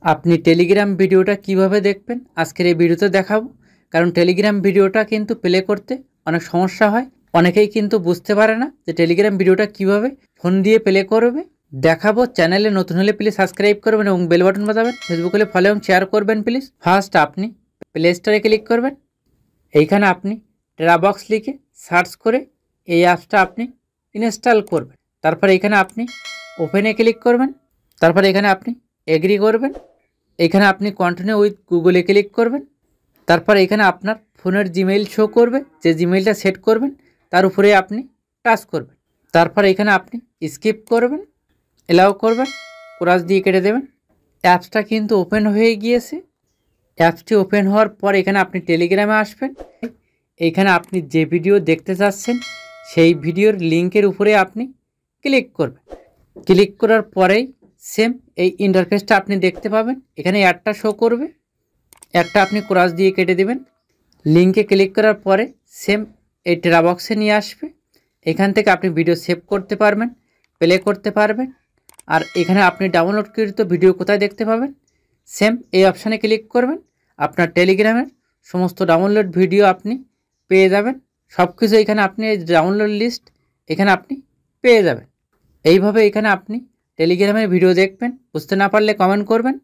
আপনি টেলিগ্রাম ভিডিওটা কিভাবে দেখবেন আজকের এই ভিডিওতে দেখাবো। কারণ টেলিগ্রাম ভিডিওটা কিন্তু প্লে করতে অনেক সমস্যা হয়, অনেকেই কিন্তু বুঝতে পারে না যে টেলিগ্রাম ভিডিওটা কিভাবে ফোন দিয়ে প্লে করবে। দেখাবো। চ্যানেলে নতুন হলে প্লিজ সাবস্ক্রাইব করবেন এবং বেল বাটন বাজাবেন। ফেসবুক হলে ফলো এবং শেয়ার করবেন প্লিজ। ফার্স্ট আপনি প্লে স্টোরে ক্লিক করবেন। এইখানে আপনি টেরাবক্স লিখে সার্চ করে এই অ্যাপসটা আপনি ইনস্টল করবেন। তারপর এখানে আপনি ওপেনে ক্লিক করবেন। তারপর এখানে আপনি এগ্রি করবেন। এখানে আপনি কন্টিনিউ উইথ গুগলে ক্লিক করবেন। তারপর এখানে আপনার ফোনের জিমেইল শো করবে, যে জিমেইলটা সেট করবেন তার উপরে আপনি টাচ করবেন। তারপর এখানে আপনি স্কিপ করবেন, এলাও করবেন, ক্রস দিয়ে কেটে দেবেন। অ্যাপসটা কিন্তু ওপেন হয়ে গিয়েছে। অ্যাপসটি ওপেন হওয়ার পর এখানে আপনি টেলিগ্রামে আসবেন। এইখানে আপনি যে ভিডিও দেখতে চাচ্ছেন সেই ভিডিওর লিঙ্কের উপরে আপনি ক্লিক করবেন। ক্লিক করার পরেই সেম এই ইন্টারফেসটা আপনি দেখতে পাবেন। এখানে অ্যাডটা শো করবে, একটা আপনি ক্রস দিয়ে কেটে দেবেন। লিঙ্কে ক্লিক করার পরে সেম এই টেরাবক্সে নিয়ে আসবে। এখান থেকে আপনি ভিডিও সেভ করতে পারবেন, প্লে করতে পারবেন। আর এখানে আপনি ডাউনলোডকৃত ভিডিও কোথায় দেখতে পাবেন, সেম এই অপশানে ক্লিক করবেন। আপনার টেলিগ্রামের সমস্ত ডাউনলোড ভিডিও আপনি পেয়ে যাবেন। সব কিছু এখানে আপনি এই ডাউনলোড লিস্ট এখানে আপনি পেয়ে যাবেন। এইভাবে এখানে আপনি টেলিগ্রামের ভিডিও দেখবেন। বুঝতে না পারলে কমেন্ট করবেন।